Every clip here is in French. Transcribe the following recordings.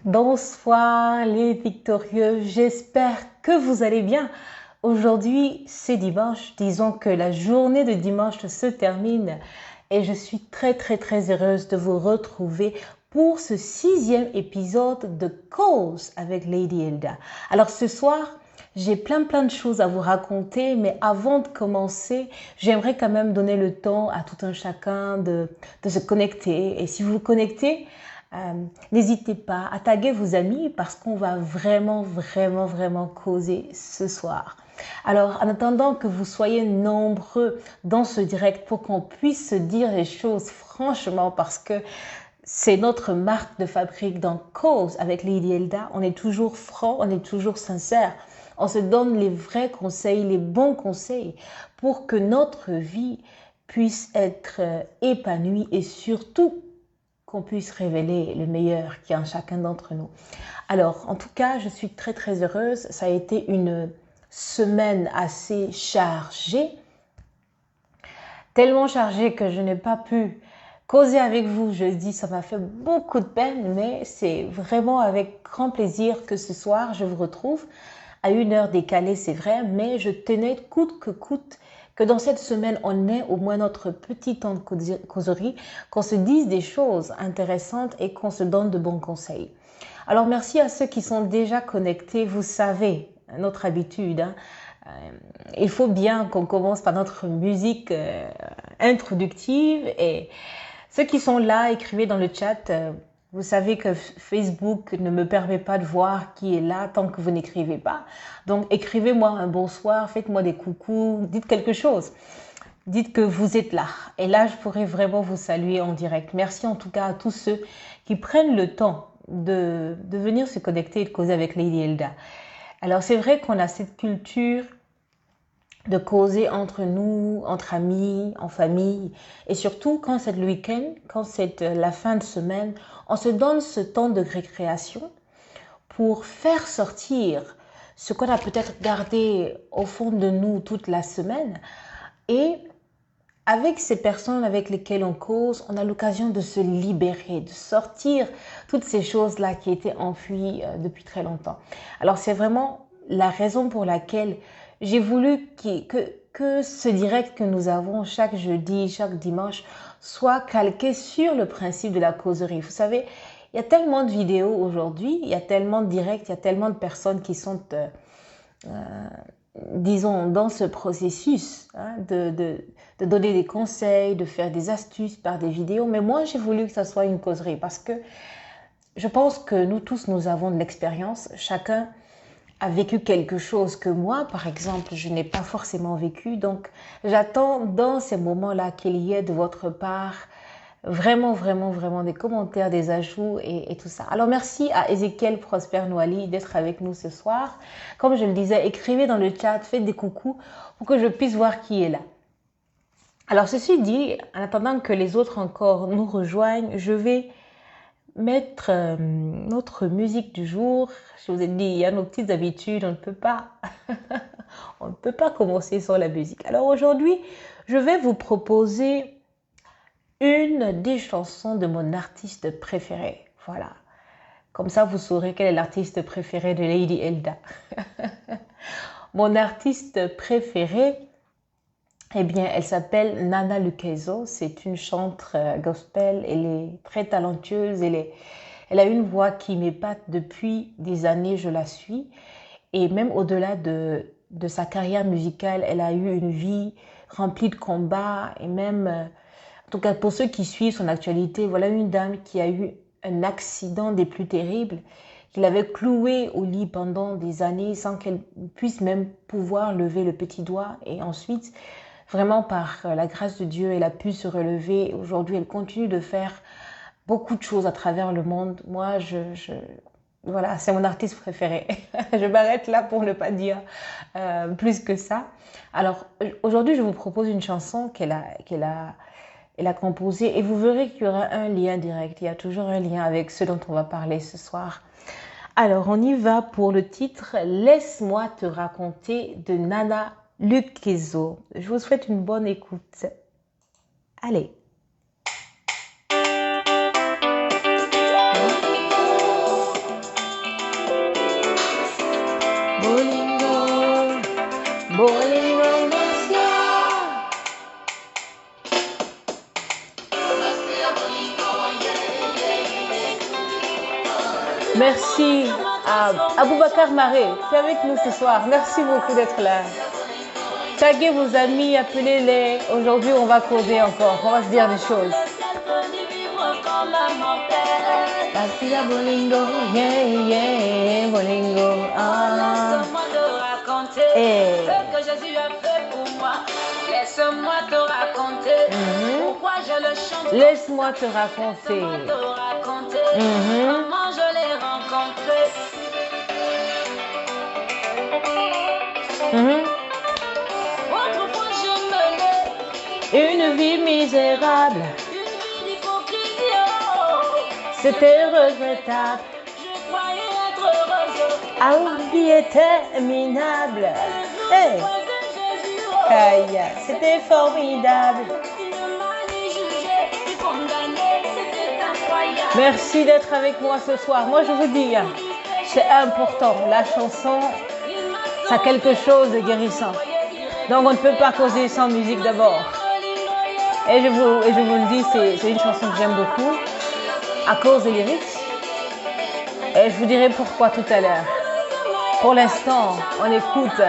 Bonsoir les victorieux, j'espère que vous allez bien. Aujourd'hui c'est dimanche, disons que la journée de dimanche se termine et je suis très heureuse de vous retrouver pour ce 6e épisode de Cause avec Lady Elda. Alors ce soir, j'ai plein de choses à vous raconter, mais avant de commencer, j'aimerais quand même donner le temps à tout un chacun de se connecter. Et si vous vous connectez, n'hésitez pas à taguer vos amis parce qu'on va vraiment causer ce soir. Alors, en attendant que vous soyez nombreux dans ce direct pour qu'on puisse se dire les choses franchement parce que c'est notre marque de fabrique dans Cause avec Lady Elda. On est toujours franc, on est toujours sincère. On se donne les vrais conseils, les bons conseils pour que notre vie puisse être épanouie et surtout qu'on puisse révéler le meilleur qui est en chacun d'entre nous. Alors, en tout cas, je suis très heureuse. Ça a été une semaine assez chargée, tellement chargée que je n'ai pas pu causer avec vous jeudi. Ça m'a fait beaucoup de peine, mais c'est vraiment avec grand plaisir que ce soir, je vous retrouve à une heure décalée, c'est vrai, mais je tenais coûte que coûte que dans cette semaine, on ait au moins notre petit temps de causerie, qu'on se dise des choses intéressantes et qu'on se donne de bons conseils. Alors, merci à ceux qui sont déjà connectés. Vous savez, notre habitude, hein, il faut bien qu'on commence par notre musique introductive. Et ceux qui sont là, écrivez dans le chat. Vous savez que Facebook ne me permet pas de voir qui est là tant que vous n'écrivez pas. Donc, écrivez-moi un bonsoir, faites-moi des coucous, dites quelque chose. Dites que vous êtes là. Et là, je pourrais vraiment vous saluer en direct. Merci en tout cas à tous ceux qui prennent le temps de venir se connecter et de causer avec Lady Elda. Alors, c'est vrai qu'on a cette culture de causer entre nous, entre amis, en famille. Et surtout, quand c'est le week-end, quand c'est la fin de semaine, on se donne ce temps de récréation pour faire sortir ce qu'on a peut-être gardé au fond de nous toute la semaine. Et avec ces personnes avec lesquelles on cause, on a l'occasion de se libérer, de sortir toutes ces choses-là qui étaient enfouies depuis très longtemps. Alors, c'est vraiment la raison pour laquelle j'ai voulu que ce direct que nous avons chaque jeudi, chaque dimanche, soit calqué sur le principe de la causerie. Vous savez, il y a tellement de vidéos aujourd'hui, il y a tellement de directs, il y a tellement de personnes qui sont, disons, dans ce processus hein, de donner des conseils, de faire des astuces par des vidéos. Mais moi, j'ai voulu que ça soit une causerie parce que je pense que nous tous, nous avons de l'expérience. Chacun a vécu quelque chose que moi, par exemple, je n'ai pas forcément vécu. Donc, j'attends dans ces moments-là qu'il y ait de votre part vraiment des commentaires, des ajouts et tout ça. Alors, merci à Ezekiel Prosper Noali d'être avec nous ce soir. Comme je le disais, écrivez dans le chat, faites des coucous pour que je puisse voir qui est là. Alors, ceci dit, en attendant que les autres encore nous rejoignent, je vais mettre notre musique du jour. Je vous ai dit, il y a nos petites habitudes, on ne peut pas, on ne peut pas commencer sans la musique. Alors aujourd'hui, je vais vous proposer une des chansons de mon artiste préféré. Voilà. Comme ça, vous saurez quel est l'artiste préféré de Lady Elda. Mon artiste préféré, eh bien, elle s'appelle Nana Lukezo. C'est une chanteuse gospel. Elle est très talentueuse. Elle a une voix qui m'épate depuis des années. Je la suis. Et même au-delà de sa carrière musicale, elle a eu une vie remplie de combats. Et même, en tout cas, pour ceux qui suivent son actualité, voilà une dame qui a eu un accident des plus terribles, qui l'avait clouée au lit pendant des années sans qu'elle puisse même pouvoir lever le petit doigt. Et ensuite, vraiment, par la grâce de Dieu, elle a pu se relever. Aujourd'hui, elle continue de faire beaucoup de choses à travers le monde. Moi, voilà, c'est mon artiste préféré. Je m'arrête là pour ne pas dire plus que ça. Alors, aujourd'hui, je vous propose une chanson elle a composée et vous verrez qu'il y aura un lien direct. Il y a toujours un lien avec ce dont on va parler ce soir. Alors, on y va pour le titre « Laisse-moi te raconter » de Nana Lukezo. Je vous souhaite une bonne écoute. Allez. Merci à Aboubacar Maré, qui est avec nous ce soir. Merci beaucoup d'être là. Taguez vos amis, appelez-les. Aujourd'hui, on va causer encore. On va se dire des choses. Laisse-moi te raconter pourquoi je le chante. Laisse-moi te raconter. Comment je l'ai rencontré. Autrefois je menais une vie misérable. Une vie d'hypocrisie. C'était regrettable. Je croyais être heureuse. Ah oui, était minable. Hey. Aïe, c'était formidable. Merci d'être avec moi ce soir. Moi, je vous dis, c'est important. La chanson, ça a quelque chose de guérissant. Donc, on ne peut pas causer sans musique d'abord. Et je vous le dis, c'est une chanson que j'aime beaucoup à cause des lyrics. Et je vous dirai pourquoi tout à l'heure. Pour l'instant, on écoute,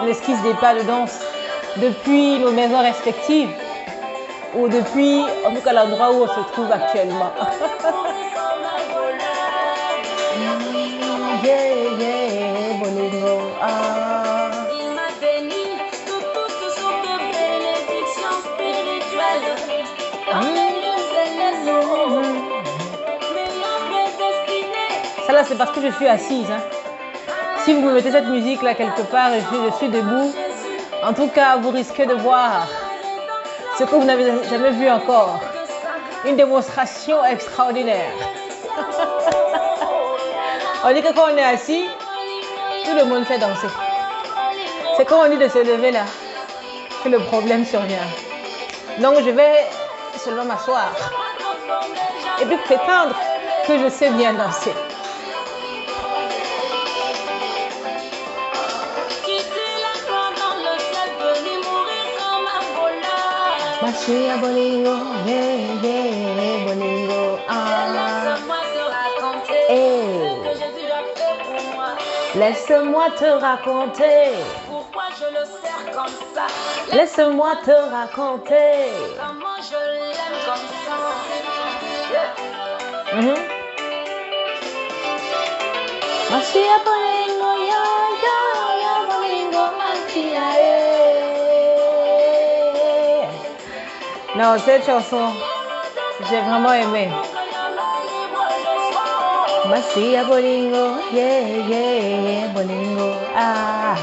on esquisse des pas de danse depuis nos maisons respectives ou depuis, en tout cas, l'endroit où on se trouve actuellement. Il m'a béni de toutes sortes de bénédictions spirituelles. Ça là, c'est parce que je suis assise. Hein. Si vous me mettez cette musique là quelque part et je suis debout, en tout cas, vous risquez de voir ce que vous n'avez jamais vu encore. Une démonstration extraordinaire. On dit que quand on est assis, tout le monde fait danser. C'est quand on dit de se lever là que le problème survient. Donc je vais seulement m'asseoir et puis prétendre que je sais bien danser. Laisse-moi te raconter pourquoi je le sers comme ça. Laisse-moi te raconter comment je l'aime comme ça. Non, cette chanson, j'ai vraiment aimé. Massia bolingo, yeah, yeah, bolingo, ah.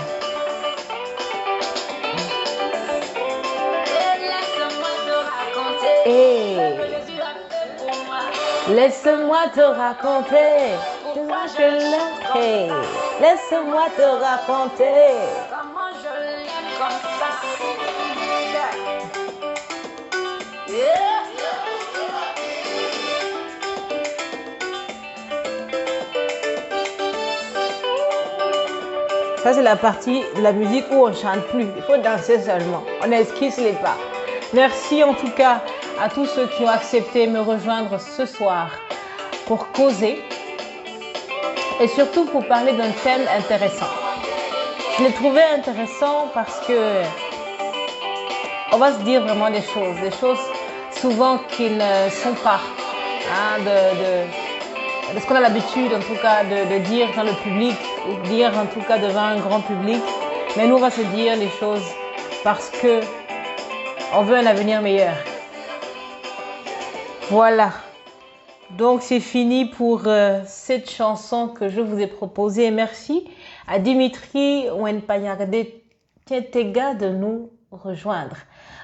Laisse-moi te raconter. Comment je l'aime. Hey. Laisse-moi te raconter. Comment je l'aime comme ça. Ça, c'est la partie de la musique où on ne chante plus. Il faut danser seulement. On esquisse les pas. Merci en tout cas à tous ceux qui ont accepté de me rejoindre ce soir pour causer et surtout pour parler d'un thème intéressant. Je l'ai trouvé intéressant parce que on va se dire vraiment des choses souvent qui ne sont pas de ce qu'on a l'habitude en tout cas de dire dans le public ou de dire en tout cas devant un grand public. Mais nous on va se dire les choses parce que on veut un avenir meilleur. Voilà. Donc c'est fini pour cette chanson que je vous ai proposée. Merci à Dimitri Wenpanyagade-Tietega de nous rejoindre.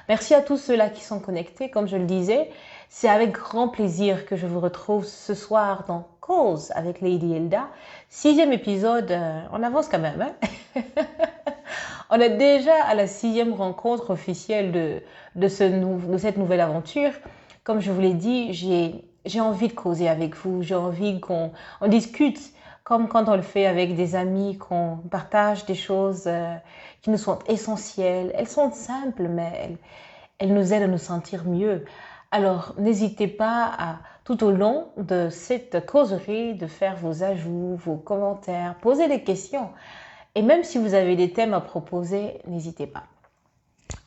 Merci à tous ceux-là qui sont connectés. Comme je le disais, c'est avec grand plaisir que je vous retrouve ce soir dans Cause avec Lady Hilda. 6e épisode, on avance quand même. Hein. On est déjà à la 6e rencontre officielle de cette nouvelle aventure. Comme je vous l'ai dit, j'ai envie de causer avec vous. J'ai envie qu'on discute comme quand on le fait avec des amis, qu'on partage des choses qui nous sont essentielles. Elles sont simples, mais elles nous aident à nous sentir mieux. Alors, n'hésitez pas à tout au long de cette causerie de faire vos ajouts, vos commentaires, poser des questions. Et même si vous avez des thèmes à proposer, n'hésitez pas.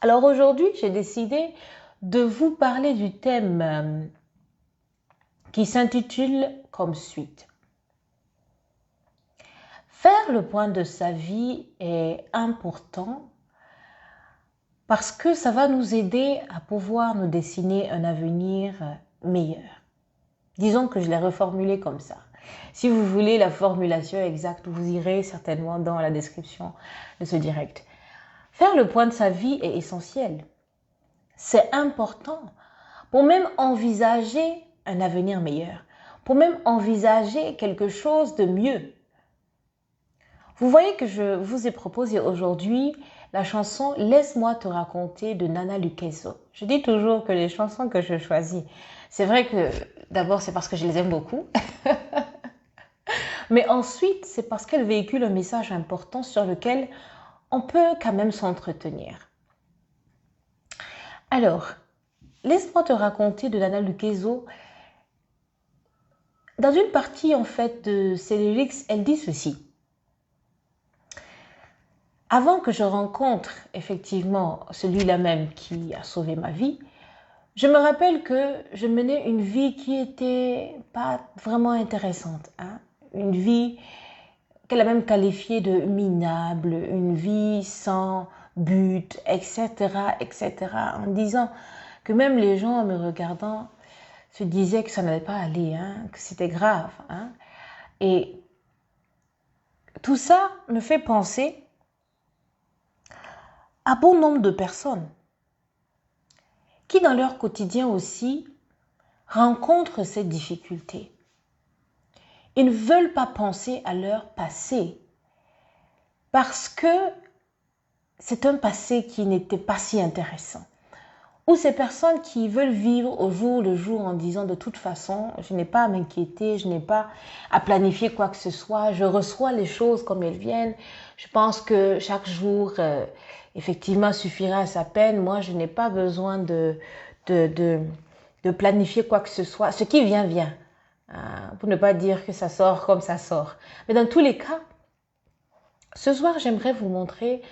Alors aujourd'hui, j'ai décidé de vous parler du thème qui s'intitule comme suite. Faire le point de sa vie est important parce que ça va nous aider à pouvoir nous dessiner un avenir meilleur. Disons que je l'ai reformulé comme ça. Si vous voulez la formulation exacte, vous irez certainement dans la description de ce direct. Faire le point de sa vie est essentiel. C'est important pour même envisager un avenir meilleur, pour même envisager quelque chose de mieux. Vous voyez que je vous ai proposé aujourd'hui la chanson « Laisse-moi te raconter » de Nana Lukeso. Je dis toujours que les chansons que je choisis, c'est vrai que d'abord c'est parce que je les aime beaucoup, mais ensuite c'est parce qu'elles véhiculent un message important sur lequel on peut quand même s'entretenir. Alors, « Laisse-moi te raconter » de Nana Lukeso, dans une partie en fait de ses lyrics, elle dit ceci. Avant que je rencontre effectivement celui-là même qui a sauvé ma vie, je me rappelle que je menais une vie qui n'était pas vraiment intéressante. Une vie qu'elle a même qualifiée de minable, une vie sans but, etc., etc., en disant que même les gens en me regardant se disaient que ça n'allait pas aller, que c'était grave. Et tout ça me fait penser à bon nombre de personnes qui, dans leur quotidien aussi, rencontrent ces difficultés. Ils ne veulent pas penser à leur passé parce que c'est un passé qui n'était pas si intéressant. Ou ces personnes qui veulent vivre au jour le jour en disant de toute façon, je n'ai pas à m'inquiéter, je n'ai pas à planifier quoi que ce soit, je reçois les choses comme elles viennent. Je pense que chaque jour, effectivement, suffira à sa peine. Moi, je n'ai pas besoin de planifier quoi que ce soit. Ce qui vient, vient. Pour ne pas dire que ça sort comme ça sort. Mais dans tous les cas, ce soir, j'aimerais vous montrer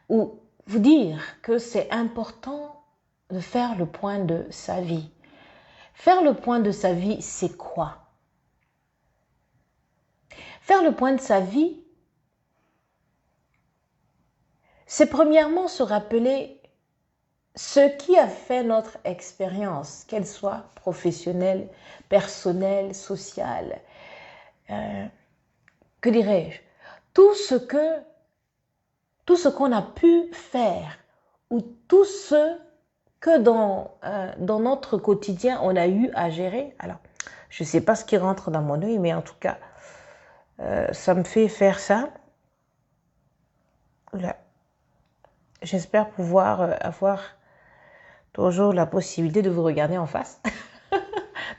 ou vous dire que c'est important de faire le point de sa vie. Faire le point de sa vie, c'est quoi? Faire le point de sa vie, c'est premièrement se rappeler ce qui a fait notre expérience, qu'elle soit professionnelle, personnelle, sociale, que dirais-je, tout ce qu'on a pu faire ou tout ce que dans notre quotidien, on a eu à gérer. Alors, je ne sais pas ce qui rentre dans mon œil, mais en tout cas, ça me fait faire ça. J'espère pouvoir avoir toujours la possibilité de vous regarder en face.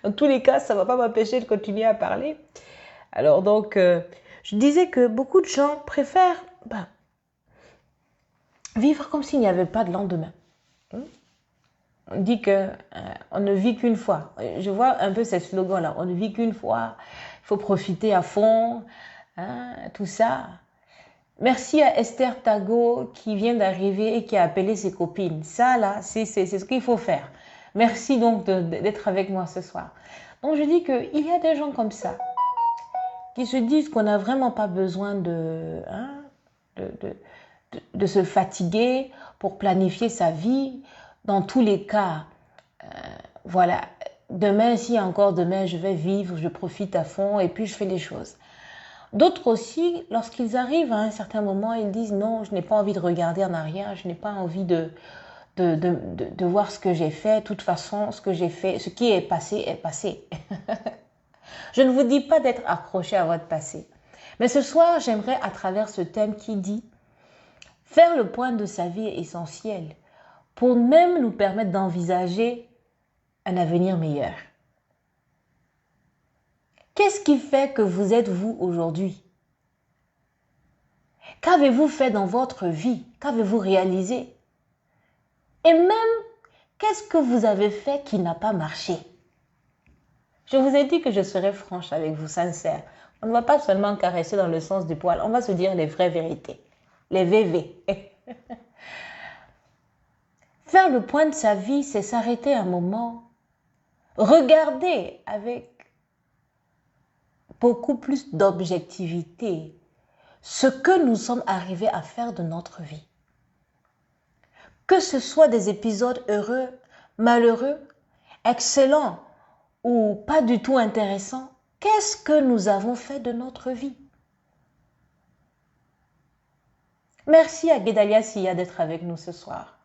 Dans tous les cas, ça ne va pas m'empêcher de continuer à parler. Alors donc, je disais que beaucoup de gens préfèrent vivre comme s'il n'y avait pas de lendemain. On dit qu'on ne vit qu'une fois. Je vois un peu ces slogans-là. On ne vit qu'une fois. Il faut profiter à fond. Tout ça. Merci à Esther Tago qui vient d'arriver et qui a appelé ses copines. Ça, là, c'est ce qu'il faut faire. Merci donc d'être avec moi ce soir. Donc, je dis qu'il y a des gens comme ça qui se disent qu'on n'a vraiment pas besoin de se fatiguer pour planifier sa vie. Dans tous les cas, voilà, demain, si encore demain, je vais vivre, je profite à fond et puis je fais des choses. D'autres aussi, lorsqu'ils arrivent à un certain moment, ils disent non, je n'ai pas envie de regarder en arrière, je n'ai pas envie de voir ce que j'ai fait. De toute façon, ce que j'ai fait, ce qui est passé est passé. Je ne vous dis pas d'être accroché à votre passé. Mais ce soir, j'aimerais à travers ce thème qui dit faire le point de sa vie est essentiel pour même nous permettre d'envisager un avenir meilleur. Qu'est-ce qui fait que vous êtes vous aujourd'hui? Qu'avez-vous fait dans votre vie? Qu'avez-vous réalisé? Et même, qu'est-ce que vous avez fait qui n'a pas marché? Je vous ai dit que je serai franche avec vous, sincère. On ne va pas seulement caresser dans le sens du poil, on va se dire les vraies vérités. Les VV. Faire le point de sa vie, c'est s'arrêter un moment, regarder avec beaucoup plus d'objectivité ce que nous sommes arrivés à faire de notre vie. Que ce soit des épisodes heureux, malheureux, excellents ou pas du tout intéressants, qu'est-ce que nous avons fait de notre vie? Merci à Guédalia Sia d'être avec nous ce soir.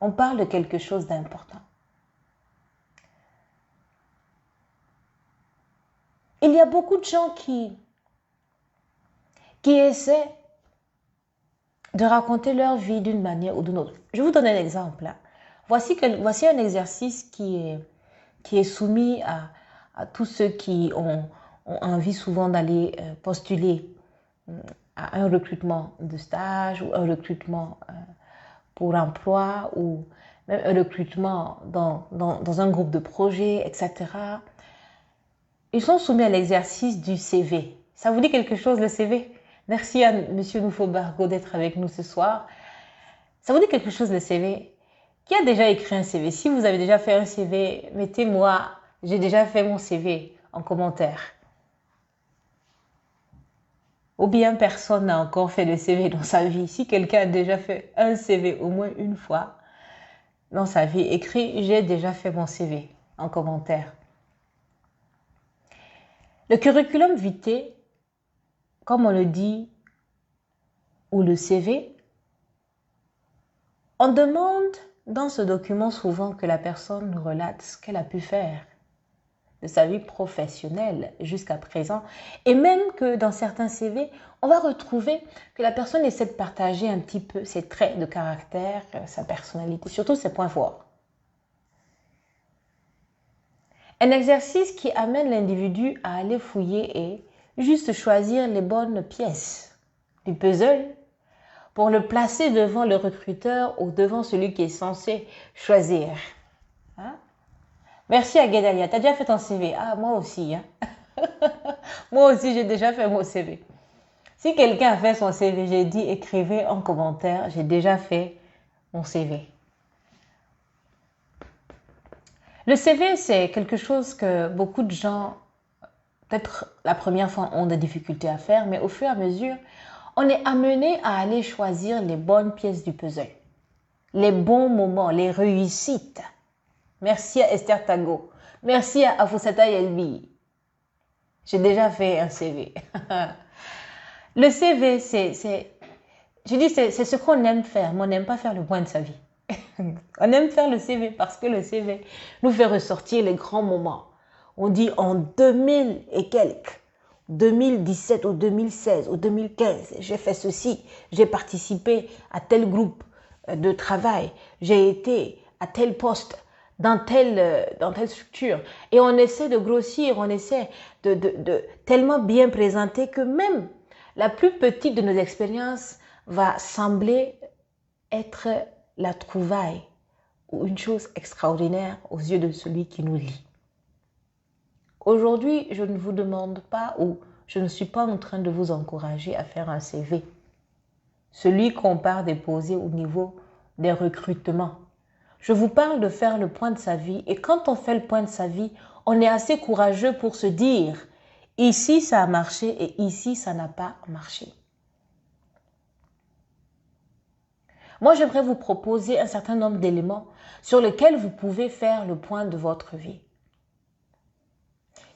On parle de quelque chose d'important. Il y a beaucoup de gens qui essaient de raconter leur vie d'une manière ou d'une autre. Je vous donne un exemple. Voici un exercice qui est soumis à tous ceux qui ont envie souvent d'aller postuler à un recrutement de stage ou un recrutement pour emploi ou même un recrutement dans un groupe de projet, etc. Ils sont soumis à l'exercice du CV. Ça vous dit quelque chose, le CV? Merci à M. Noufo Bargo d'être avec nous ce soir. Ça vous dit quelque chose, le CV? Qui a déjà écrit un CV? Si vous avez déjà fait un CV, mettez-moi « J'ai déjà fait mon CV » en commentaire. Ou bien personne n'a encore fait de CV dans sa vie. Si quelqu'un a déjà fait un CV au moins une fois dans sa vie, écrit « J'ai déjà fait mon CV » en commentaire. Le curriculum vitae, comme on le dit, ou le CV, on demande dans ce document souvent que la personne nous relate ce qu'elle a pu faire de sa vie professionnelle jusqu'à présent. Et même que dans certains CV, on va retrouver que la personne essaie de partager un petit peu ses traits de caractère, sa personnalité, surtout ses points forts. Un exercice qui amène l'individu à aller fouiller et juste choisir les bonnes pièces du puzzle pour le placer devant le recruteur ou devant celui qui est censé choisir. Hein? Merci à Guédalia. Tu as déjà fait ton CV? Ah, moi aussi. Hein? Moi aussi, j'ai déjà fait mon CV. Si quelqu'un a fait son CV, j'ai dit écrivez en commentaire, j'ai déjà fait mon CV. Le CV, c'est quelque chose que beaucoup de gens, peut-être la première fois, ont des difficultés à faire, mais au fur et à mesure, on est amené à aller choisir les bonnes pièces du puzzle, les bons moments, les réussites. Merci à Esther Tago. Merci à Afusata Yelbi. J'ai déjà fait un CV. Le CV, c'est ce qu'on aime faire, mais on n'aime pas faire le point de sa vie. On aime faire le CV parce que le CV nous fait ressortir les grands moments. On dit en 2000 et quelques, 2017 ou 2016 ou 2015, j'ai fait ceci, j'ai participé à tel groupe de travail, j'ai été à tel poste, dans telle structure. Et on essaie de grossir, on essaie de tellement bien présenter que même la plus petite de nos expériences va sembler être la trouvaille ou une chose extraordinaire aux yeux de celui qui nous lit. Aujourd'hui, je ne vous demande pas ou je ne suis pas en train de vous encourager à faire un CV. Celui qu'on part déposer au niveau des recrutements. Je vous parle de faire le point de sa vie et quand on fait le point de sa vie, on est assez courageux pour se dire ici ça a marché et ici ça n'a pas marché. Moi, j'aimerais vous proposer un certain nombre d'éléments sur lesquels vous pouvez faire le point de votre vie.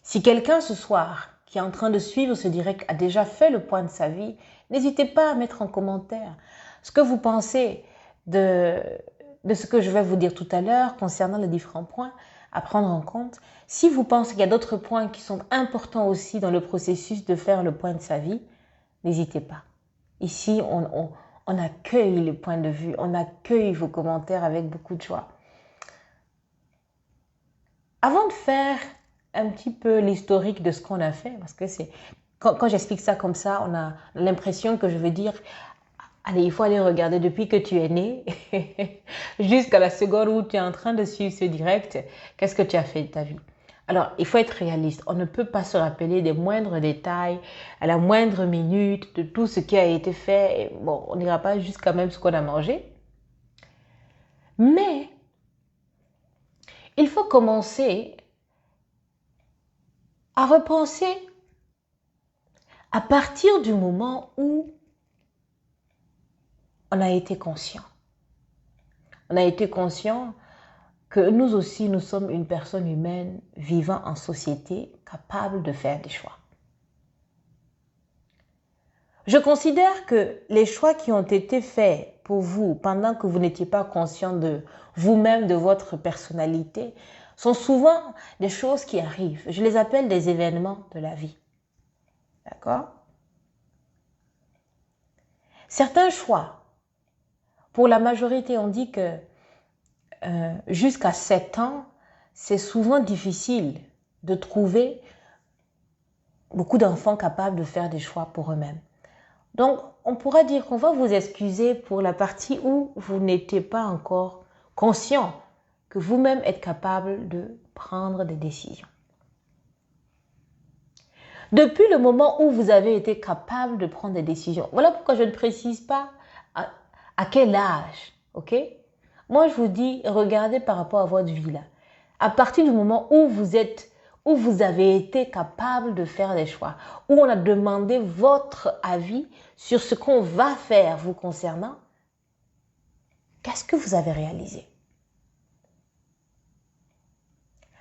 Si quelqu'un ce soir qui est en train de suivre ce direct a déjà fait le point de sa vie, n'hésitez pas à mettre en commentaire ce que vous pensez de ce que je vais vous dire tout à l'heure concernant les différents points à prendre en compte. Si vous pensez qu'il y a d'autres points qui sont importants aussi dans le processus de faire le point de sa vie, n'hésitez pas. Ici, on accueille les points de vue, on accueille vos commentaires avec beaucoup de joie. Avant de faire un petit peu l'historique de ce qu'on a fait, parce que c'est quand j'explique ça comme ça, on a l'impression que je veux dire, allez, il faut aller regarder depuis que tu es né, jusqu'à la seconde où tu es en train de suivre ce direct, qu'est-ce que tu as fait de ta vie. Alors, il faut être réaliste. On ne peut pas se rappeler des moindres détails, à la moindre minute, de tout ce qui a été fait. Et bon, on n'ira pas jusqu'à même ce qu'on a mangé. Mais, il faut commencer à repenser à partir du moment où on a été conscient. On a été conscient que nous aussi, nous sommes une personne humaine vivant en société, capable de faire des choix. Je considère que les choix qui ont été faits pour vous pendant que vous n'étiez pas conscient de vous-même, de votre personnalité, sont souvent des choses qui arrivent. Je les appelle des événements de la vie. D'accord? Certains choix, pour la majorité, on dit que jusqu'à 7 ans, c'est souvent difficile de trouver beaucoup d'enfants capables de faire des choix pour eux-mêmes. Donc, on pourra dire qu'on va vous excuser pour la partie où vous n'étiez pas encore conscient que vous-même êtes capable de prendre des décisions. Depuis le moment où vous avez été capable de prendre des décisions, voilà pourquoi je ne précise pas à quel âge, ok? Moi, je vous dis, regardez par rapport à votre vie là. À partir du moment où vous avez été capable de faire des choix, où on a demandé votre avis sur ce qu'on va faire vous concernant, qu'est-ce que vous avez réalisé?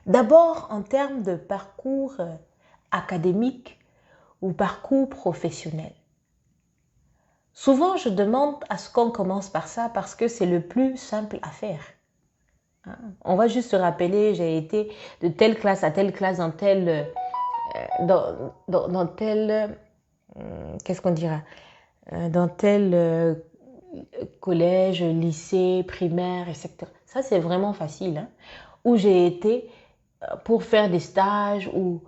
D'abord, en termes de parcours académique ou parcours professionnel. Souvent, je demande à ce qu'on commence par ça parce que c'est le plus simple à faire. On va juste se rappeler, j'ai été de telle classe à telle classe dans telle... dans tel... qu'est-ce qu'on dira? Dans tel collège, lycée, primaire, etc. Ça, c'est vraiment facile. Hein? Où j'ai été pour faire des stages ou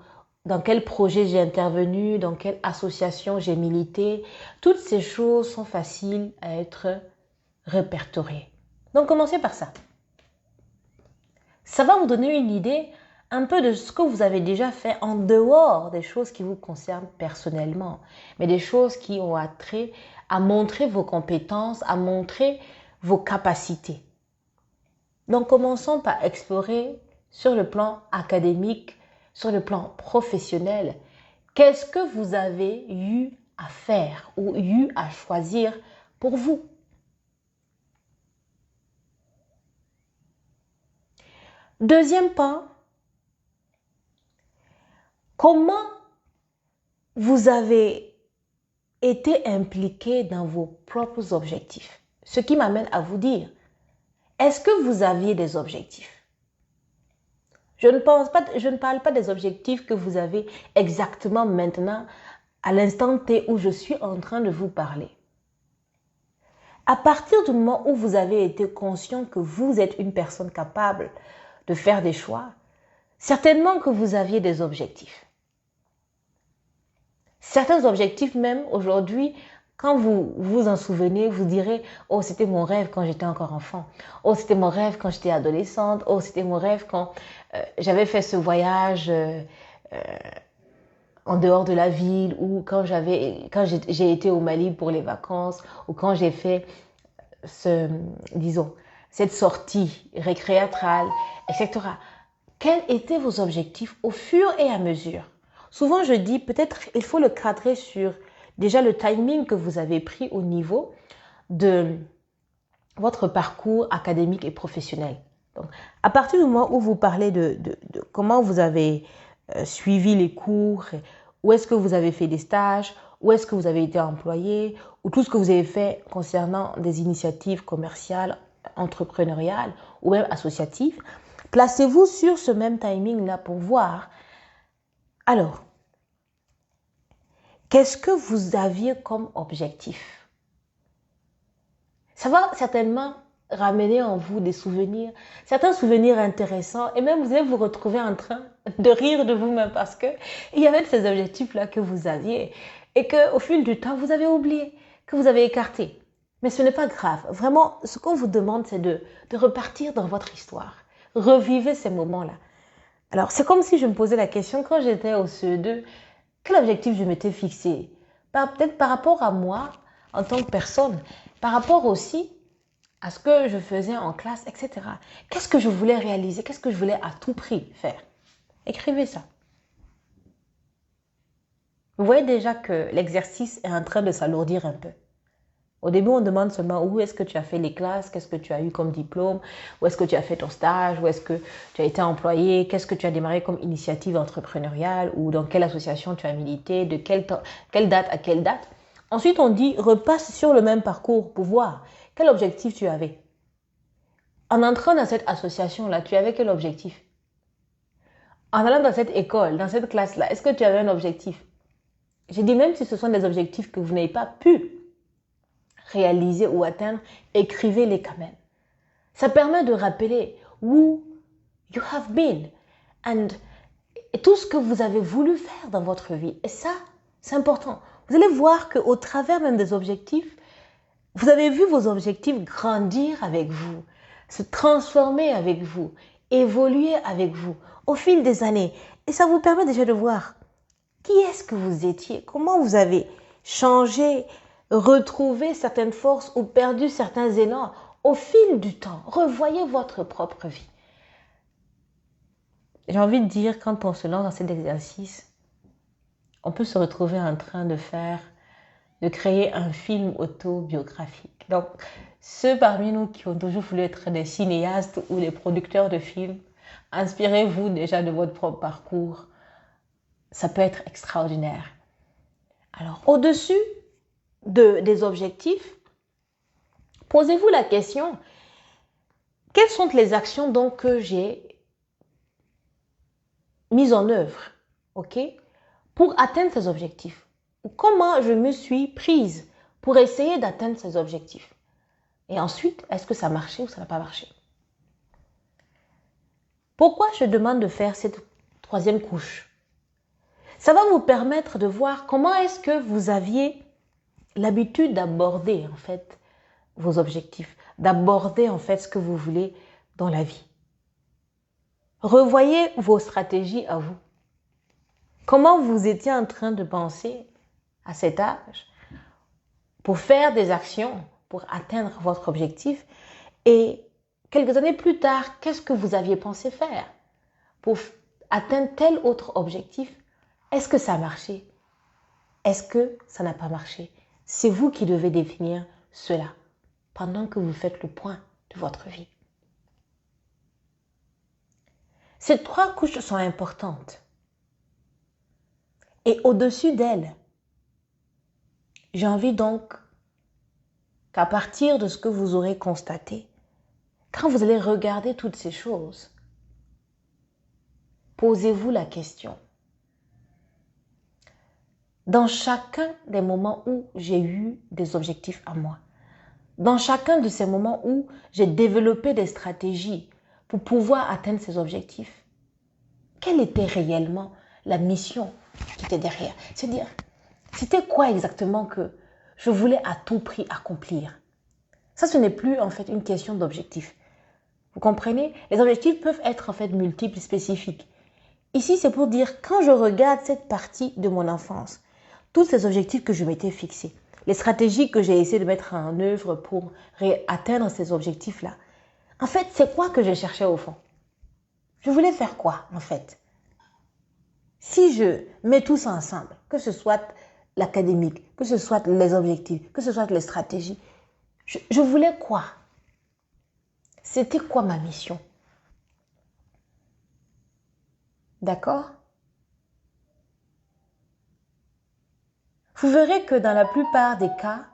dans quel projet j'ai intervenu, dans quelle association j'ai milité. Toutes ces choses sont faciles à être répertoriées. Donc, commencez par ça. Ça va vous donner une idée un peu de ce que vous avez déjà fait en dehors des choses qui vous concernent personnellement, mais des choses qui ont attrait à montrer vos compétences, à montrer vos capacités. Donc, commençons par explorer sur le plan académique, sur le plan professionnel, qu'est-ce que vous avez eu à faire ou eu à choisir pour vous? Deuxième point, comment vous avez été impliqué dans vos propres objectifs? Ce qui m'amène à vous dire, est-ce que vous aviez des objectifs? Je ne parle pas des objectifs que vous avez exactement maintenant, à l'instant T où je suis en train de vous parler. À partir du moment où vous avez été conscient que vous êtes une personne capable de faire des choix, certainement que vous aviez des objectifs. Certains objectifs même aujourd'hui, quand vous vous en souvenez, vous direz « Oh, c'était mon rêve quand j'étais encore enfant. Oh, c'était mon rêve quand j'étais adolescente. Oh, c'était mon rêve quand j'avais fait ce voyage en dehors de la ville ou quand j'ai été au Mali pour les vacances ou quand j'ai fait cette sortie récréatrale, etc. » Quels étaient vos objectifs au fur et à mesure? Souvent, je dis peut-être il faut le cadrer sur déjà le timing que vous avez pris au niveau de votre parcours académique et professionnel. Donc, à partir du moment où vous parlez de comment vous avez suivi les cours, où est-ce que vous avez fait des stages, où est-ce que vous avez été employé, ou tout ce que vous avez fait concernant des initiatives commerciales, entrepreneuriales ou même associatives, placez-vous sur ce même timing-là pour voir. Alors, qu'est-ce que vous aviez comme objectif? Ça va certainement ramener en vous des souvenirs, certains souvenirs intéressants, et même vous allez vous retrouver en train de rire de vous-même parce que il y avait ces objectifs-là que vous aviez et qu'au fil du temps, vous avez oublié, que vous avez écarté. Mais ce n'est pas grave. Vraiment, ce qu'on vous demande, c'est de repartir dans votre histoire. Revivez ces moments-là. Alors, c'est comme si je me posais la question quand j'étais au CE2, quel objectif je m'étais fixé? Peut-être par rapport à moi, en tant que personne, par rapport aussi à ce que je faisais en classe, etc. Qu'est-ce que je voulais réaliser? Qu'est-ce que je voulais à tout prix faire? Écrivez ça. Vous voyez déjà que l'exercice est en train de s'alourdir un peu. Au début, on demande seulement où est-ce que tu as fait les classes, qu'est-ce que tu as eu comme diplôme, où est-ce que tu as fait ton stage, où est-ce que tu as été employé, qu'est-ce que tu as démarré comme initiative entrepreneuriale ou dans quelle association tu as milité, de quelle date à quelle date. Ensuite, on dit repasse sur le même parcours pour voir quel objectif tu avais. En entrant dans cette association-là, tu avais quel objectif? En allant dans cette école, dans cette classe-là, est-ce que tu avais un objectif? J'ai dit même si ce sont des objectifs que vous n'avez pas pu réaliser ou atteindre, écrivez-les quand même. Ça permet de rappeler who you have been et tout ce que vous avez voulu faire dans votre vie. Et ça, c'est important. Vous allez voir qu'au travers même des objectifs, vous avez vu vos objectifs grandir avec vous, se transformer avec vous, évoluer avec vous au fil des années. Et ça vous permet déjà de voir qui est-ce que vous étiez, comment vous avez changé, retrouvé certaines forces ou perdu certains élans au fil du temps. Revoyez votre propre vie. J'ai envie de dire, quand on se lance dans cet exercice, on peut se retrouver en train de créer un film autobiographique. Donc, ceux parmi nous qui ont toujours voulu être des cinéastes ou des producteurs de films, inspirez-vous déjà de votre propre parcours. Ça peut être extraordinaire. Alors, au-dessus des objectifs, posez-vous la question, quelles sont les actions donc que j'ai mises en œuvre, ok, pour atteindre ces objectifs? Comment je me suis prise pour essayer d'atteindre ces objectifs? Et ensuite, est-ce que ça a marché ou ça n'a pas marché? Pourquoi je demande de faire cette troisième couche? Ça va vous permettre de voir comment est-ce que vous aviez l'habitude d'aborder en fait vos objectifs, d'aborder en fait ce que vous voulez dans la vie. Revoyez vos stratégies à vous. Comment vous étiez en train de penser à cet âge pour faire des actions, pour atteindre votre objectif, et quelques années plus tard, qu'est-ce que vous aviez pensé faire pour atteindre tel autre objectif? Est-ce que ça a marché? Est-ce que ça n'a pas marché? C'est vous qui devez définir cela pendant que vous faites le point de votre vie. Ces trois couches sont importantes. Et au-dessus d'elles, j'ai envie donc qu'à partir de ce que vous aurez constaté, quand vous allez regarder toutes ces choses, posez-vous la question. Dans chacun des moments où j'ai eu des objectifs à moi, dans chacun de ces moments où j'ai développé des stratégies pour pouvoir atteindre ces objectifs, quelle était réellement la mission qui était derrière? C'est-à-dire, c'était quoi exactement que je voulais à tout prix accomplir? Ça, ce n'est plus en fait une question d'objectif. Vous comprenez? Les objectifs peuvent être en fait multiples, spécifiques. Ici, c'est pour dire, quand je regarde cette partie de mon enfance, tous ces objectifs que je m'étais fixés, les stratégies que j'ai essayé de mettre en œuvre pour atteindre ces objectifs-là, en fait, c'est quoi que je cherchais au fond? Je voulais faire quoi, en fait? Si je mets tout ça ensemble, que ce soit l'académique, que ce soit les objectifs, que ce soit les stratégies, je voulais quoi? C'était quoi ma mission? D'accord? Vous verrez que dans la plupart des cas,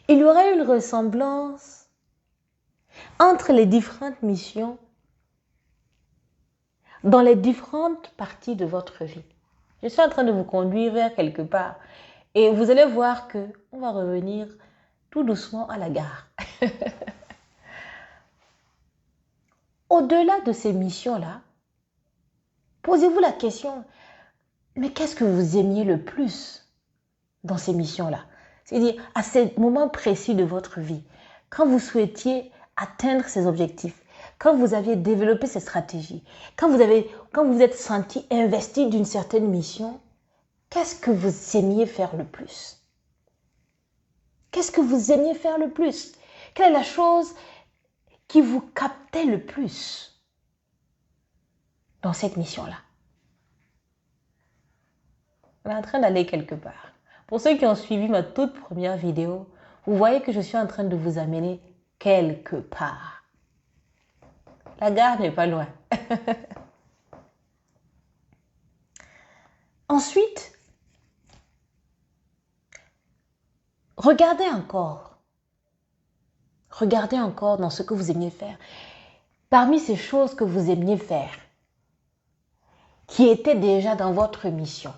il y aura une ressemblance entre les différentes missions dans les différentes parties de votre vie. Je suis en train de vous conduire vers quelque part et vous allez voir que on va revenir tout doucement à la gare. Au-delà de ces missions-là, posez-vous la question, mais qu'est-ce que vous aimiez le plus dans ces missions-là? C'est-à-dire, à ces moments précis de votre vie, quand vous souhaitiez atteindre ces objectifs, quand vous avez développé cette stratégie, quand vous êtes senti investi d'une certaine mission, qu'est-ce que vous aimiez faire le plus? Qu'est-ce que vous aimiez faire le plus? Quelle est la chose qui vous captait le plus dans cette mission-là? On est en train d'aller quelque part. Pour ceux qui ont suivi ma toute première vidéo, vous voyez que je suis en train de vous amener quelque part. La gare n'est pas loin. Ensuite, regardez encore dans ce que vous aimiez faire. Parmi ces choses que vous aimiez faire, qui étaient déjà dans votre mission,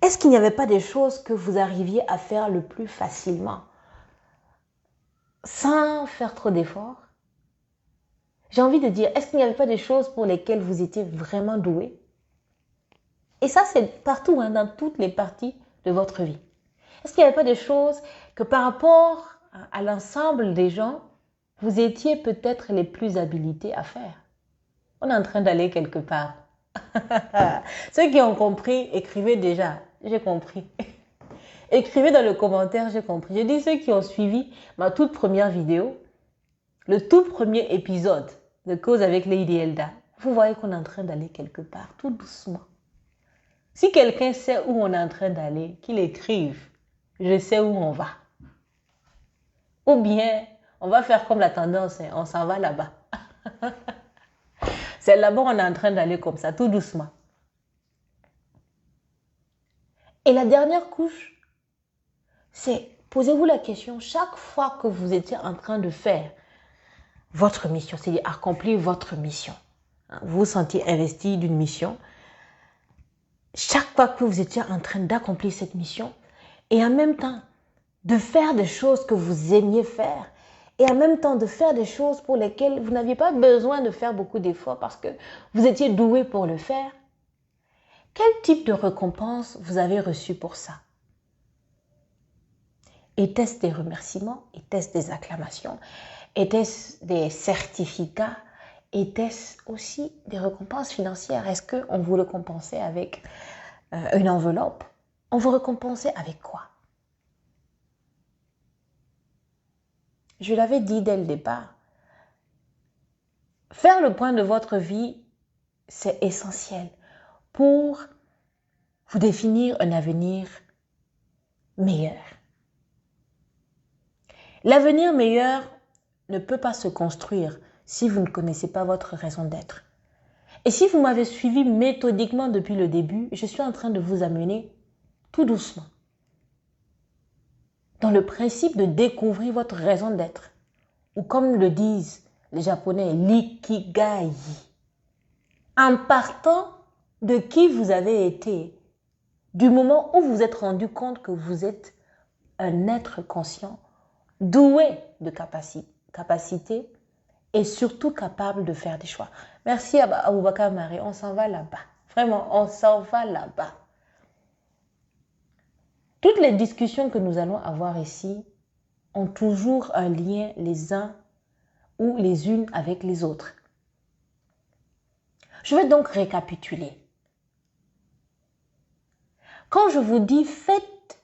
est-ce qu'il n'y avait pas des choses que vous arriviez à faire le plus facilement, sans faire trop d'efforts? J'ai envie de dire, est-ce qu'il n'y avait pas des choses pour lesquelles vous étiez vraiment doué? Et ça, c'est partout, dans toutes les parties de votre vie. Est-ce qu'il n'y avait pas des choses que par rapport à l'ensemble des gens, vous étiez peut-être les plus habilités à faire? On est en train d'aller quelque part. Ceux qui ont compris, écrivez déjà. J'ai compris. Écrivez dans le commentaire, j'ai compris. Je dis ceux qui ont suivi ma toute première vidéo, le tout premier épisode de Cause avec Lady Elda. Vous voyez qu'on est en train d'aller quelque part, tout doucement. Si quelqu'un sait où on est en train d'aller, qu'il écrive. Je sais où on va. Ou bien, on va faire comme la tendance, on s'en va là-bas. C'est là-bas on est en train d'aller comme ça, tout doucement. Et la dernière couche, c'est, posez-vous la question, chaque fois que vous étiez en train de faire votre mission, c'est-à-dire accomplir votre mission, vous vous sentiez investi d'une mission, chaque fois que vous étiez en train d'accomplir cette mission, et en même temps de faire des choses que vous aimiez faire, et en même temps de faire des choses pour lesquelles vous n'aviez pas besoin de faire beaucoup d'efforts parce que vous étiez doué pour le faire, quel type de récompense vous avez reçu pour ça? Était-ce des remerciements? Était-ce des acclamations? Était-ce des certificats? Était-ce aussi des récompenses financières? Est-ce qu'on vous le compensait avec une enveloppe? On vous récompensait avec quoi? Je l'avais dit dès le départ, faire le point de votre vie, c'est essentiel pour vous définir un avenir meilleur. L'avenir meilleur ne peut pas se construire si vous ne connaissez pas votre raison d'être. Et si vous m'avez suivi méthodiquement depuis le début, je suis en train de vous amener tout doucement dans le principe de découvrir votre raison d'être, ou comme le disent les Japonais, l'ikigai. En partant de qui vous avez été, du moment où vous vous êtes rendu compte que vous êtes un être conscient, doué de capacité et surtout capable de faire des choix. Merci à Aboubakar Marie, on s'en va là-bas. Vraiment, on s'en va là-bas. Toutes les discussions que nous allons avoir ici ont toujours un lien les uns ou les unes avec les autres. Je vais donc récapituler. Quand je vous dis faites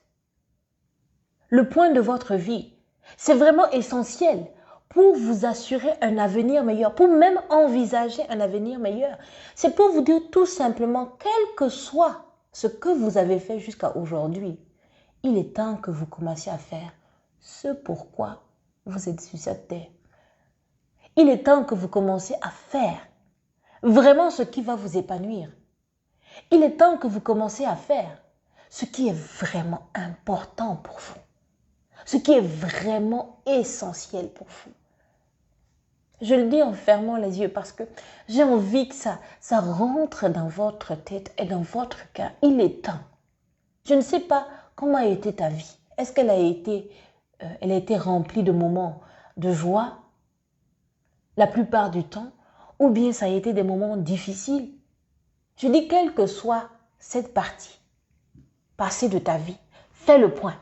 le point de votre vie, c'est vraiment essentiel pour vous assurer un avenir meilleur, pour même envisager un avenir meilleur. C'est pour vous dire tout simplement, quel que soit ce que vous avez fait jusqu'à aujourd'hui, il est temps que vous commenciez à faire ce pourquoi vous êtes sur cette terre. Il est temps que vous commenciez à faire vraiment ce qui va vous épanouir. Il est temps que vous commenciez à faire ce qui est vraiment important pour vous. Ce qui est vraiment essentiel pour vous. Je le dis en fermant les yeux parce que j'ai envie que ça rentre dans votre tête et dans votre cœur. Il est temps. Je ne sais pas comment a été ta vie. Est-ce qu'elle a été remplie de moments de joie la plupart du temps, ou bien ça a été des moments difficiles? Je dis quelle que soit cette partie passée de ta vie, fais le point.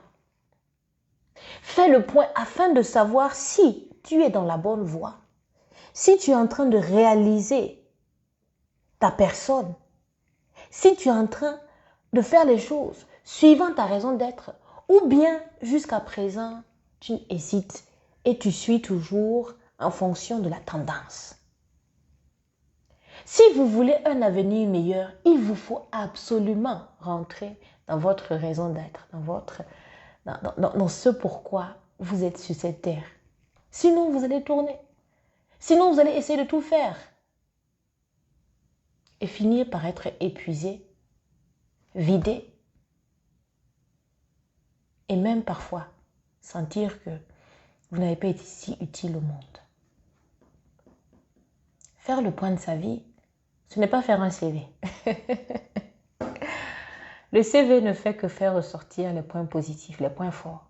Fais le point afin de savoir si tu es dans la bonne voie, si tu es en train de réaliser ta personne, si tu es en train de faire les choses suivant ta raison d'être, ou bien jusqu'à présent, tu hésites et tu suis toujours en fonction de la tendance. Si vous voulez un avenir meilleur, il vous faut absolument rentrer dans votre raison d'être, dans ce pourquoi vous êtes sur cette terre. Sinon, vous allez tourner. Sinon, vous allez essayer de tout faire. Et finir par être épuisé, vidé. Et même parfois, sentir que vous n'avez pas été si utile au monde. Faire le point de sa vie, ce n'est pas faire un CV. Le CV ne fait que faire ressortir les points positifs, les points forts.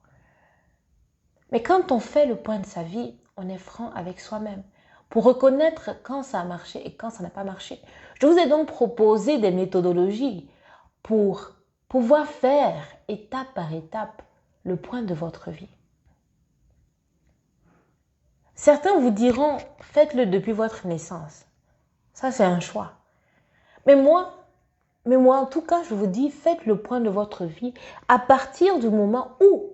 Mais quand on fait le point de sa vie, on est franc avec soi-même pour reconnaître quand ça a marché et quand ça n'a pas marché. Je vous ai donc proposé des méthodologies pour pouvoir faire étape par étape le point de votre vie. Certains vous diront, faites-le depuis votre naissance. Ça, c'est un choix. Mais moi, en tout cas, je vous dis, faites le point de votre vie à partir du moment où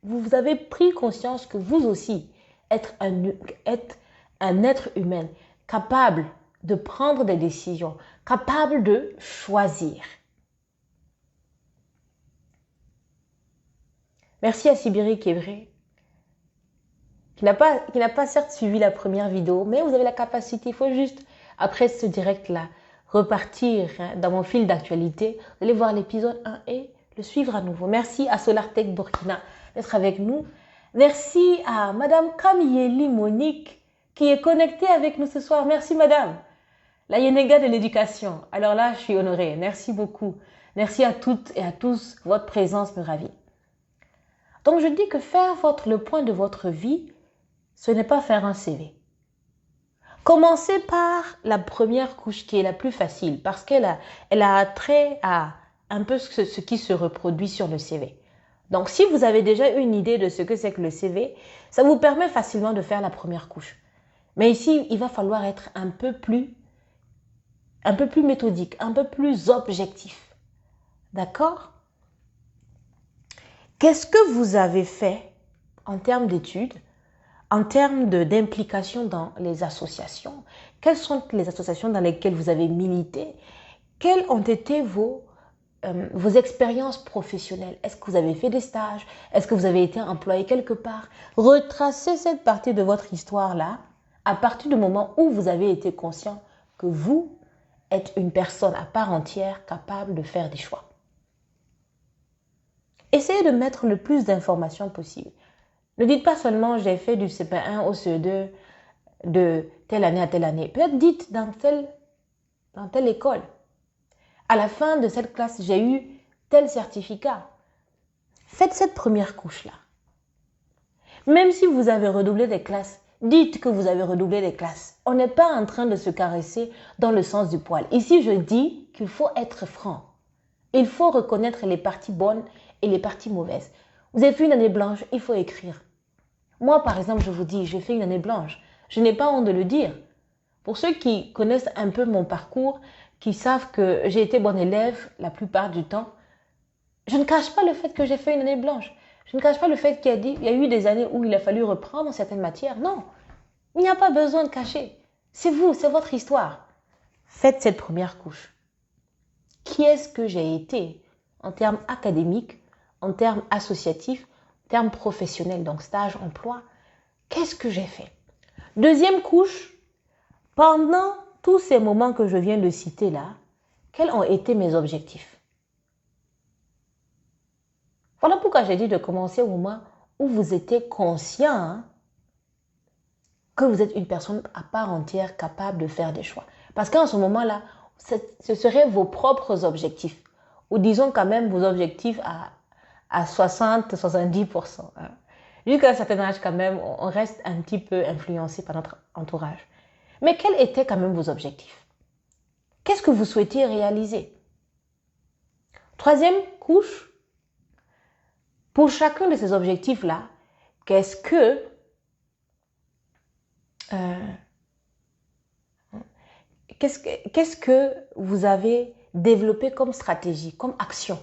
vous avez pris conscience que vous aussi êtes un être humain capable de prendre des décisions, capable de choisir. Merci à Sibiri Kébré, qui n'a pas certes suivi la première vidéo, mais vous avez la capacité, il faut juste, après ce direct-là, repartir dans mon fil d'actualité, vous allez voir l'épisode 1 et le suivre à nouveau. Merci à SolarTech Burkina d'être avec nous. Merci à Madame Kamieli Monique qui est connectée avec nous ce soir. Merci Madame. La Yenega de l'éducation. Alors là, je suis honorée. Merci beaucoup. Merci à toutes et à tous. Votre présence me ravit. Donc je dis que faire le point de votre vie, ce n'est pas faire un CV. Commencez par la première couche qui est la plus facile parce qu'elle a trait à un peu ce qui se reproduit sur le CV. Donc si vous avez déjà une idée de ce que c'est que le CV, ça vous permet facilement de faire la première couche. Mais ici, il va falloir être un peu plus méthodique, un peu plus objectif. D'accord? Qu'est-ce que vous avez fait en termes d'études, en termes d'implication dans les associations? Quelles sont les associations dans lesquelles vous avez milité? Quelles ont été vos expériences professionnelles? Est-ce que vous avez fait des stages? Est-ce que vous avez été employé quelque part? Retracez cette partie de votre histoire-là à partir du moment où vous avez été conscient que vous êtes une personne à part entière capable de faire des choix. Essayez de mettre le plus d'informations possible. Ne dites pas seulement j'ai fait du CP1 au CE2 de telle année à telle année. Peut-être dites dans telle école. À la fin de cette classe, j'ai eu tel certificat. Faites cette première couche-là. Même si vous avez redoublé des classes, dites que vous avez redoublé des classes. On n'est pas en train de se caresser dans le sens du poil. Ici, je dis qu'il faut être franc. Il faut reconnaître les parties bonnes et les parties mauvaises. Vous avez fait une année blanche, il faut écrire. Moi, par exemple, je vous dis, j'ai fait une année blanche. Je n'ai pas honte de le dire. Pour ceux qui connaissent un peu mon parcours, qui savent que j'ai été bonne élève la plupart du temps, je ne cache pas le fait que j'ai fait une année blanche. Je ne cache pas le fait qu'il y a eu des années où il a fallu reprendre certaines matières. Non, il n'y a pas besoin de cacher. C'est vous, c'est votre histoire. Faites cette première couche. Qui est-ce que j'ai été en termes académiques, en termes associatifs, en termes professionnels, donc stage, emploi? Qu'est-ce que j'ai fait? Deuxième couche, pendant tous ces moments que je viens de citer là, quels ont été mes objectifs? Voilà pourquoi j'ai dit de commencer au moment où vous étiez conscient que vous êtes une personne à part entière capable de faire des choix. Parce qu'en ce moment-là, ce seraient vos propres objectifs. Ou disons quand même vos objectifs à 60-70%. Jusqu'à un certain âge quand même, on reste un petit peu influencé par notre entourage. Mais quels étaient quand même vos objectifs? Qu'est-ce que vous souhaitiez réaliser? Troisième couche, pour chacun de ces objectifs-là, qu'est-ce que qu'est-ce que vous avez développé comme stratégie, comme action?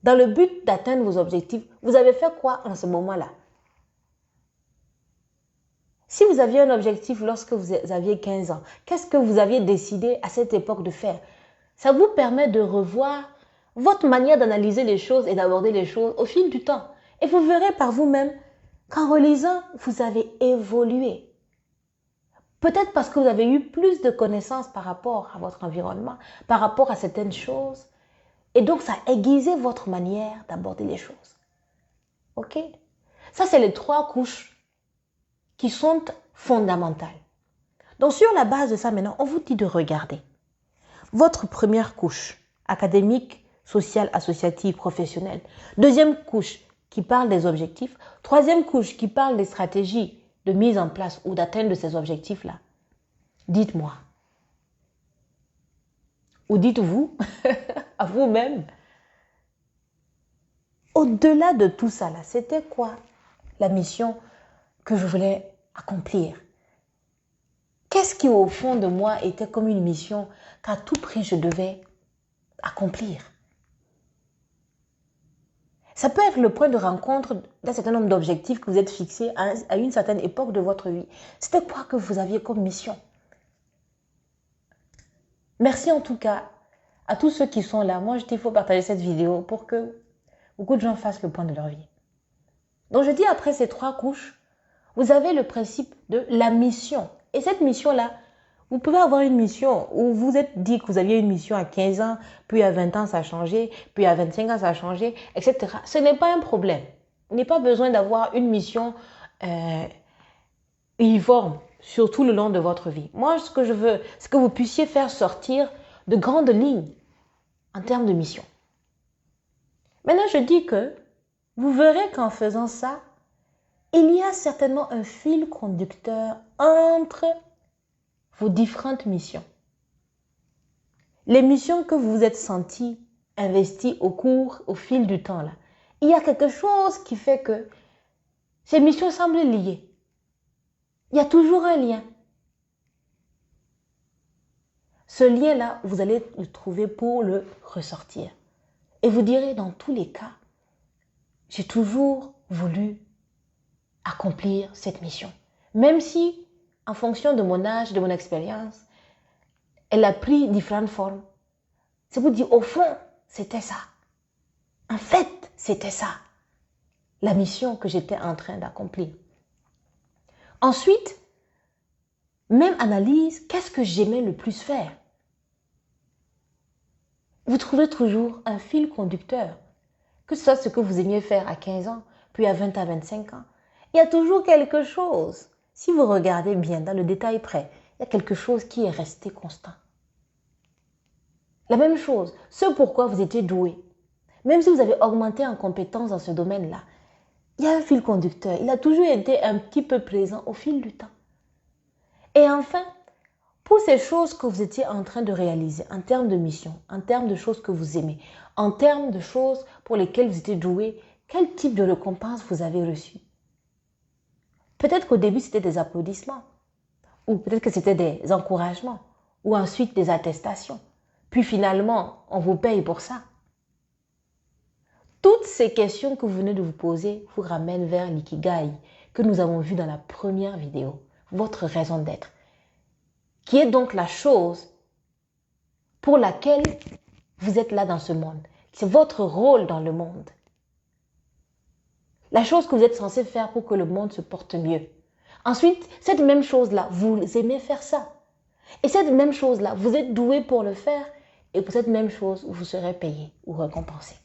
Dans le but d'atteindre vos objectifs, vous avez fait quoi en ce moment-là? Si vous aviez un objectif lorsque vous aviez 15 ans, qu'est-ce que vous aviez décidé à cette époque de faire? Ça vous permet de revoir votre manière d'analyser les choses et d'aborder les choses au fil du temps. Et vous verrez par vous-même qu'en relisant, vous avez évolué. Peut-être parce que vous avez eu plus de connaissances par rapport à votre environnement, par rapport à certaines choses. Et donc, ça a aiguisé votre manière d'aborder les choses. OK? Ça, c'est les 3 couches qui sont fondamentales. Donc, sur la base de ça, maintenant, on vous dit de regarder. Votre première couche, académique, sociale, associative, professionnelle. Deuxième couche, qui parle des objectifs. Troisième couche, qui parle des stratégies de mise en place ou d'atteindre ces objectifs-là. Dites-moi. Ou dites-vous à vous-même. Au-delà de tout ça, là, c'était quoi la mission que je voulais accomplir? Qu'est-ce qui, au fond de moi, était comme une mission qu'à tout prix je devais accomplir? Ça peut être le point de rencontre d'un certain nombre d'objectifs que vous êtes fixés à une certaine époque de votre vie. C'était quoi que vous aviez comme mission? Merci en tout cas à tous ceux qui sont là. Moi, je dis qu'il faut partager cette vidéo pour que beaucoup de gens fassent le point de leur vie. Donc, je dis après ces 3 couches, vous avez le principe de la mission. Et cette mission-là, vous pouvez avoir une mission où vous êtes dit que vous aviez une mission à 15 ans, puis à 20 ans, ça a changé, puis à 25 ans, ça a changé, etc. Ce n'est pas un problème. Il n'est pas besoin d'avoir une mission uniforme sur tout le long de votre vie. Moi, ce que je veux, c'est que vous puissiez faire sortir de grandes lignes en termes de mission. Maintenant, je dis que vous verrez qu'en faisant ça, il y a certainement un fil conducteur entre vos différentes missions. Les missions que vous vous êtes sentis investies au fil du temps, là, il y a quelque chose qui fait que ces missions semblent liées. Il y a toujours un lien. Ce lien-là, vous allez le trouver pour le ressortir. Et vous direz, dans tous les cas, j'ai toujours voulu accomplir cette mission. Même si, en fonction de mon âge, de mon expérience, elle a pris différentes formes. C'est vous dire, au fond, c'était ça. En fait, c'était ça. La mission que j'étais en train d'accomplir. Ensuite, même analyse, qu'est-ce que j'aimais le plus faire? Vous trouvez toujours un fil conducteur. Que ce soit ce que vous aimiez faire à 15 ans, puis à 20 à 25 ans. Il y a toujours quelque chose. Si vous regardez bien dans le détail près, il y a quelque chose qui est resté constant. La même chose, ce pourquoi vous étiez doué. Même si vous avez augmenté en compétence dans ce domaine-là, il y a un fil conducteur. Il a toujours été un petit peu présent au fil du temps. Et enfin, pour ces choses que vous étiez en train de réaliser, en termes de mission, en termes de choses que vous aimez, en termes de choses pour lesquelles vous étiez doué, quel type de récompense vous avez reçu? Peut-être qu'au début, c'était des applaudissements, ou peut-être que c'était des encouragements, ou ensuite des attestations. Puis finalement, on vous paye pour ça. Toutes ces questions que vous venez de vous poser vous ramènent vers l'ikigai que nous avons vu dans la première vidéo, votre raison d'être, qui est donc la chose pour laquelle vous êtes là dans ce monde. C'est votre rôle dans le monde. La chose que vous êtes censé faire pour que le monde se porte mieux. Ensuite, cette même chose-là, vous aimez faire ça. Et cette même chose-là, vous êtes doué pour le faire. Et pour cette même chose, vous serez payé ou récompensé.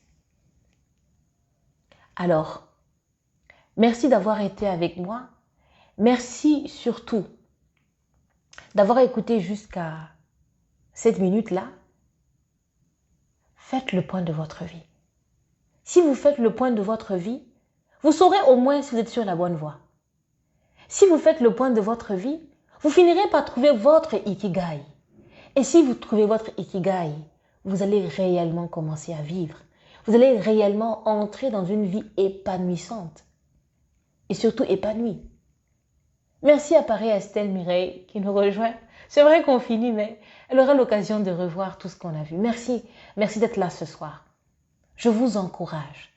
Alors, merci d'avoir été avec moi. Merci surtout d'avoir écouté jusqu'à cette minute-là. Faites le point de votre vie. Si vous faites le point de votre vie, vous saurez au moins si vous êtes sur la bonne voie. Si vous faites le point de votre vie, vous finirez par trouver votre ikigai. Et si vous trouvez votre ikigai, vous allez réellement commencer à vivre. Vous allez réellement entrer dans une vie épanouissante. Et surtout épanouie. Merci à Paris Estelle Mireille qui nous rejoint C'est vrai qu'on finit, mais elle aura l'occasion de revoir tout ce qu'on a vu. Merci, merci d'être là ce soir. Je vous encourage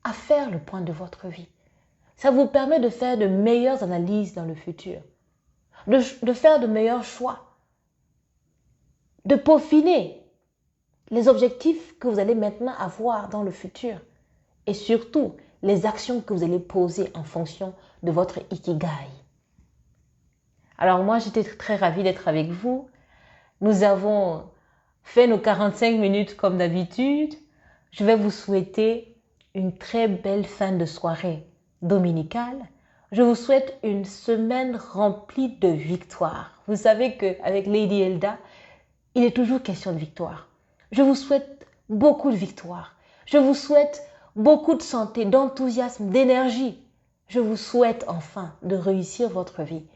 à faire le point de votre vie. Ça vous permet de faire de meilleures analyses dans le futur, de faire de meilleurs choix, de peaufiner les objectifs que vous allez maintenant avoir dans le futur et surtout les actions que vous allez poser en fonction de votre ikigai. Alors moi, j'étais très ravie d'être avec vous. Nous avons fait nos 45 minutes comme d'habitude. Je vais vous souhaiter une très belle fin de soirée dominicale. Je vous souhaite une semaine remplie de victoires. Vous savez qu'avec Lady Elda, il est toujours question de victoire. Je vous souhaite beaucoup de victoires. Je vous souhaite beaucoup de santé, d'enthousiasme, d'énergie. Je vous souhaite enfin de réussir votre vie.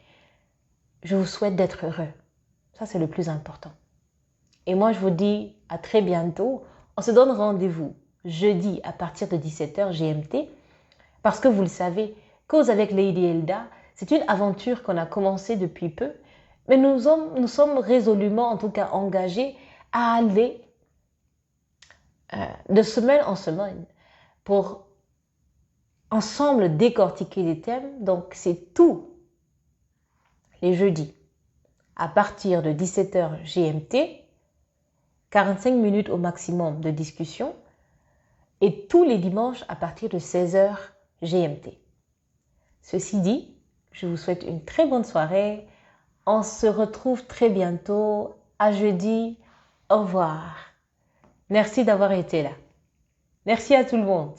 Je vous souhaite d'être heureux. Ça, c'est le plus important. Et moi, je vous dis à très bientôt. On se donne rendez-vous jeudi à partir de 17h GMT. Parce que vous le savez, Cause avec Lady Elda, c'est une aventure qu'on a commencée depuis peu. Mais nous sommes résolument, en tout cas, engagés à aller de semaine en semaine pour ensemble décortiquer les thèmes. Donc, c'est tous les jeudis à partir de 17h GMT, 45 minutes au maximum de discussion, et tous les dimanches à partir de 16h GMT. Ceci dit, je vous souhaite une très bonne soirée. On se retrouve très bientôt. À jeudi. Au revoir. Merci d'avoir été là. Merci à tout le monde.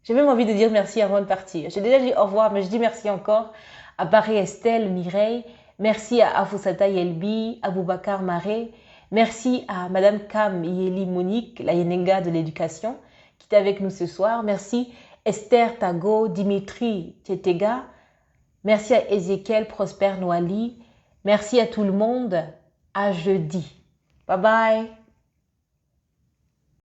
J'ai même envie de dire merci avant de partir. J'ai déjà dit au revoir, mais je dis merci encore à Barry Estelle, Mireille. Merci à Afoussata Yelbi, à Boubacar Maré. Merci à Madame Kam Yeli Monique, la Yenenga de l'éducation, qui est avec nous ce soir. Merci Esther Tago, Dimitri Tietega. Merci à Ezekiel Prosper Noali. Merci à tout le monde. À jeudi. Bye bye.